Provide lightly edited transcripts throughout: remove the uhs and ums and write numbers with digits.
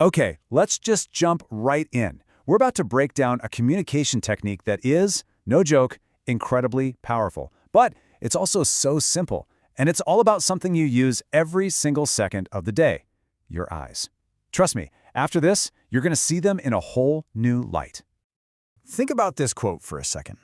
Okay, let's just jump right in. We're about to break down a communication technique that is, no joke, incredibly powerful. But it's also so simple, and it's all about something you use every single second of the day: your eyes. Trust me, after this, you're going to see them in a whole new light. Think about this quote for a second.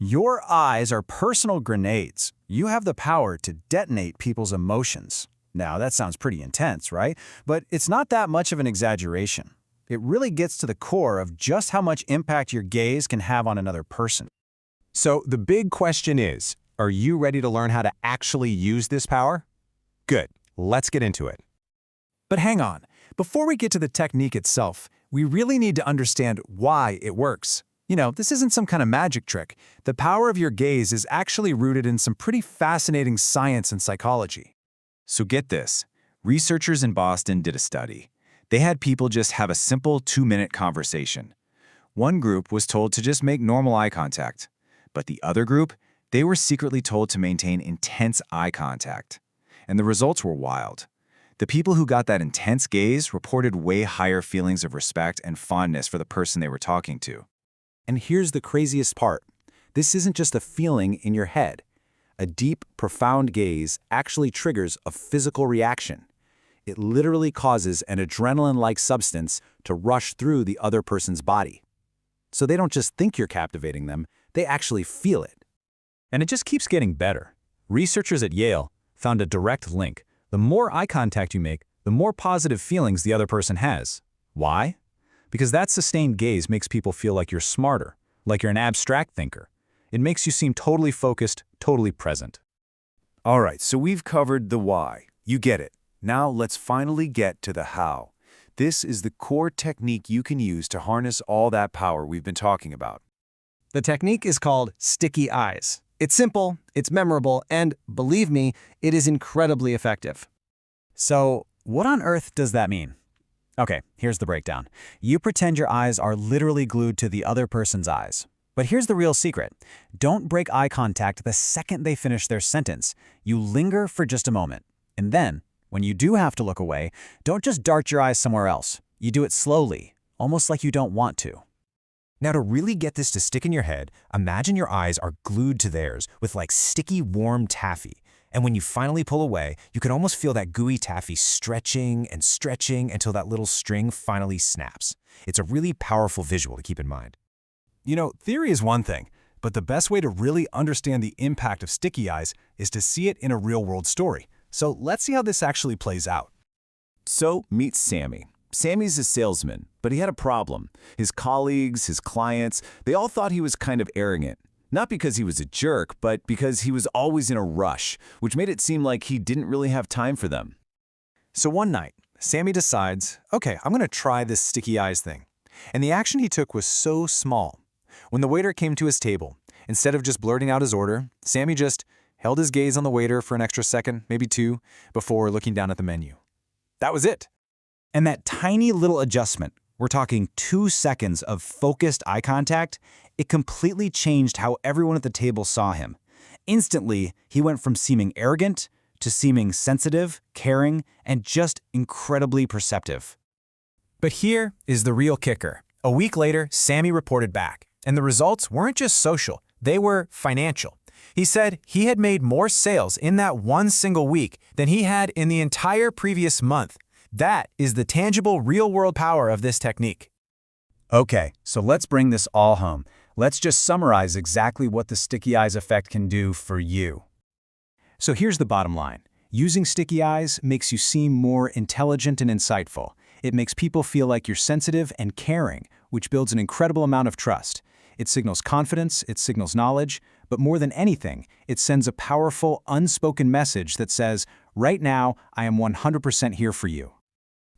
Your eyes are personal grenades. You have the power to detonate people's emotions. Now, that sounds pretty intense, right? But it's not that much of an exaggeration. It really gets to the core of just how much impact your gaze can have on another person. So the big question is, are you ready to learn how to actually use this power? Good, let's get into it. But hang on, before we get to the technique itself, we really need to understand why it works. This isn't some kind of magic trick. The power of your gaze is actually rooted in some pretty fascinating science and psychology. So get this, researchers in Boston did a study. They had people just have a simple 2-minute conversation. One group was told to just make normal eye contact, but the other group, they were secretly told to maintain intense eye contact. And the results were wild. The people who got that intense gaze reported way higher feelings of respect and fondness for the person they were talking to. And here's the craziest part. This isn't just a feeling in your head. A deep, profound gaze actually triggers a physical reaction. It literally causes an adrenaline-like substance to rush through the other person's body. So they don't just think you're captivating them, they actually feel it. And it just keeps getting better. Researchers at Yale found a direct link. The more eye contact you make, the more positive feelings the other person has. Why? Because that sustained gaze makes people feel like you're smarter, like you're an abstract thinker. It makes you seem totally focused, totally present. All right, so we've covered the why. You get it. Now let's finally get to the how. This is the core technique you can use to harness all that power we've been talking about. The technique is called sticky eyes. It's simple, it's memorable, and believe me, it is incredibly effective. So, what on earth does that mean? Okay, here's the breakdown. You pretend your eyes are literally glued to the other person's eyes. But here's the real secret. Don't break eye contact the second they finish their sentence. You linger for just a moment. And then, when you do have to look away, don't just dart your eyes somewhere else. You do it slowly, almost like you don't want to. Now, to really get this to stick in your head, imagine your eyes are glued to theirs with like sticky, warm taffy. And when you finally pull away, you can almost feel that gooey taffy stretching and stretching until that little string finally snaps. It's a really powerful visual to keep in mind. Theory is one thing, but the best way to really understand the impact of sticky eyes is to see it in a real-world story. So let's see how this actually plays out. So meet Sammy. Sammy's a salesman, but he had a problem. His colleagues, his clients, they all thought he was kind of arrogant. Not because he was a jerk, but because he was always in a rush, which made it seem like he didn't really have time for them. So one night, Sammy decides, okay, I'm going to try this sticky eyes thing. And the action he took was so small. When the waiter came to his table, instead of just blurting out his order, Sammy just held his gaze on the waiter for an extra second, maybe 2, before looking down at the menu. That was it. And that tiny little adjustment, we're talking 2 seconds of focused eye contact, it completely changed how everyone at the table saw him. Instantly, he went from seeming arrogant to seeming sensitive, caring, and just incredibly perceptive. But here is the real kicker. A week later, Sammy reported back, and the results weren't just social, they were financial. He said he had made more sales in that one single week than he had in the entire previous month. That is the tangible, real-world power of this technique. Okay, so let's bring this all home. Let's just summarize exactly what the sticky eyes effect can do for you. So here's the bottom line. Using sticky eyes makes you seem more intelligent and insightful. It makes people feel like you're sensitive and caring, which builds an incredible amount of trust. It signals confidence, it signals knowledge, but more than anything, it sends a powerful, unspoken message that says, right now, I am 100% here for you.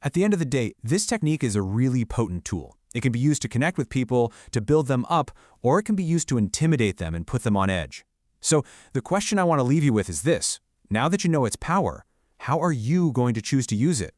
At the end of the day, this technique is a really potent tool. It can be used to connect with people, to build them up, or it can be used to intimidate them and put them on edge. So the question I want to leave you with is this. Now that you know its power, how are you going to choose to use it?